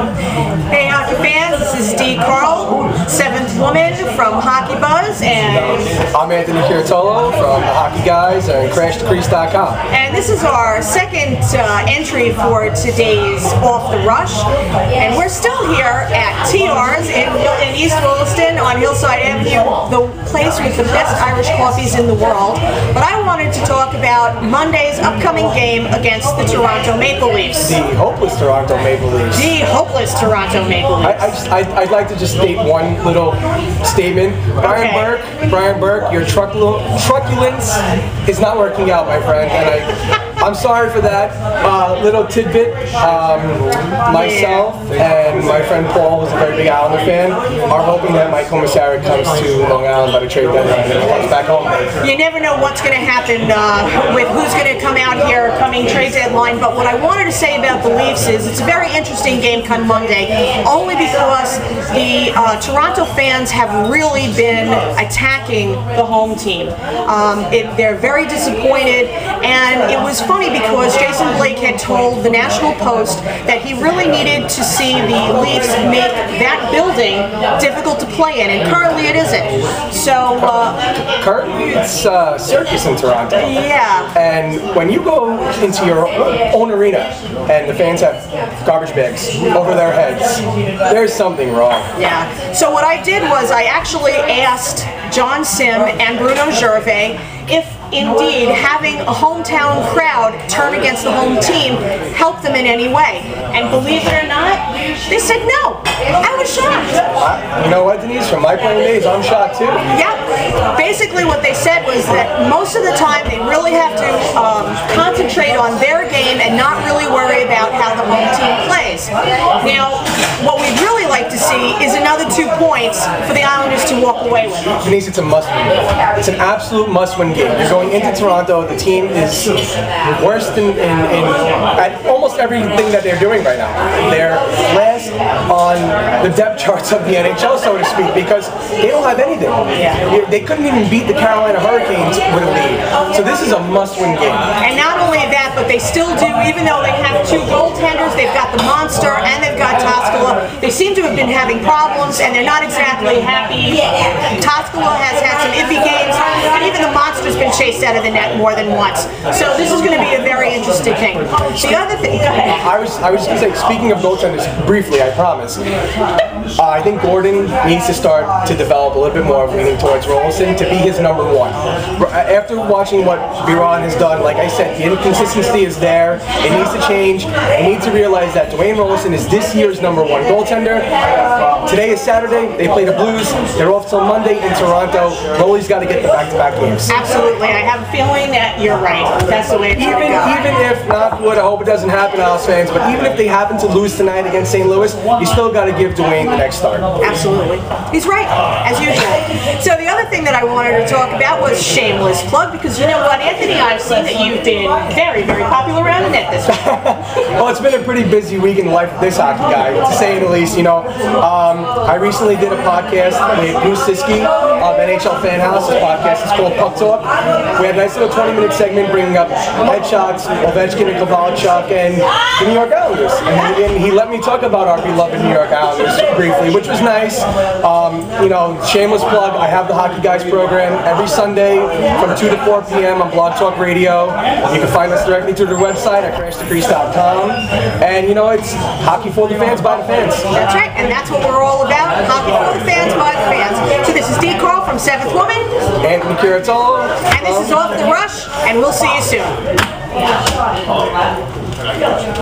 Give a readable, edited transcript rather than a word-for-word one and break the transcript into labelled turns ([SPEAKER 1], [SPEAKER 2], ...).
[SPEAKER 1] Hey hockey fans, this is Dee Carl, 7th woman from Hockey Buzz, and
[SPEAKER 2] I'm Anthony Curatolo from the Hockey Guys and CrashTheCrease.com.
[SPEAKER 1] And this is our second entry for today's Off the Rush, and we're still here at TR's in East Williston on Hillside Avenue, the place with the best Irish coffees in the world. But I wanted to talk about Monday's upcoming game against the Toronto Maple Leafs.
[SPEAKER 2] The hopeless Toronto Maple Leafs.
[SPEAKER 1] The hopeless Toronto Maple Leafs.
[SPEAKER 2] I'd like to just state one little statement. Brian Burke, your truculence is not working out, my friend, and I'm sorry for that little tidbit. Myself and my friend Paul, who's a very big Islander fan, are hoping that Mike Commissary comes to Long Island by the trade deadline and comes back home.
[SPEAKER 1] You never know what's going to happen with who's going to come out here coming trade deadline, but what I wanted to say about the Leafs is it's a very interesting game come Monday, only because the Toronto fans have really been attacking the home team. They're very disappointed, and it was funny because Jason Blake had told the National Post that he really needed to see the Leafs make that building difficult to play in, and currently it isn't. So
[SPEAKER 2] currently it's circus in Toronto.
[SPEAKER 1] Yeah.
[SPEAKER 2] And when you go into your own arena and the fans have garbage bags over their heads, there's something wrong.
[SPEAKER 1] Yeah. So what I did was I actually asked John Sim and Bruno Gervais if indeed having a hometown crowd turn against the home team helped them in any way. And believe it or not, they said no. I was shocked.
[SPEAKER 2] You know what, Denise? From my playing days, I'm shocked too.
[SPEAKER 1] Yeah. Basically what they said was that most of the time they really have to concentrate on their game and not really worry about how the home team plays. Now, what we'd really like to see is another 2 points for the Islanders to walk away with.
[SPEAKER 2] Denise, it's a must-win. It's an absolute must-win game. You're going into Toronto. The team is worse than at almost everything that they're doing right now. They're last on the depth charts of the NHL, so to speak, because they don't have anything.
[SPEAKER 1] Yeah.
[SPEAKER 2] They couldn't even beat the Carolina Hurricanes with a lead. So this is a must-win game.
[SPEAKER 1] And not only that, but they still do, even though they have 2 goaltenders, they've got the Monster and they've got Toskala. They seem to have been having problems, and they're not exactly happy. Toskala has had some iffy games, and even the Monster's been chased out of the net more than once. So this is going to be a very interesting thing. The other thing, go ahead.
[SPEAKER 2] I was just going to say, speaking of goaltenders, briefly, I promise. I think Gordon needs to start to develop a little bit more of leaning towards Rollinson to be his number 1. After watching what Biron has done, like I said, the inconsistency is there. It needs to change. They need to realize that Dwayne Rollinson is this year's number 1 goaltender. Today is Saturday. They play the Blues. They're off till Monday in Toronto. Rolly's got to get the back-to-back games.
[SPEAKER 1] Absolutely. I have a feeling that you're right. That's the way it's going to go.
[SPEAKER 2] Even if, not would, I hope it doesn't happen to us fans, but even if they happen to lose tonight against St. Louis, you still got to give Dwayne the next start.
[SPEAKER 1] Absolutely. He's right, as usual. So the other thing that I wanted to talk about was shameless plug, because you know what, Anthony, I've seen that you've been very, very popular around the net this week.
[SPEAKER 2] Well, it's been a pretty busy week in the life of this hockey guy, to say the least. You know, I recently did a podcast with Bruce Siski of NHL Fan House. His podcast is called Puck Talk. We had a nice little 20-minute segment bringing up headshots, Ovechkin and Kovalchuk, and the New York Islanders. And he let me talk about our beloved New York Islanders briefly, which was nice. You know, shameless plug, I have the Hockey Guys program every Sunday from 2 to 4 p.m. on Blog Talk Radio. You can find us directly through the website at CrashTheCrease.com. And you know, it's hockey for the fans, by the fans.
[SPEAKER 1] That's right, and that's what we're all about. Hockey for the fans, by the fans. So this is Dee Carl from 7th Woman.
[SPEAKER 2] Anthony Curatolo.
[SPEAKER 1] And this is Off the Rush, and we'll see you soon.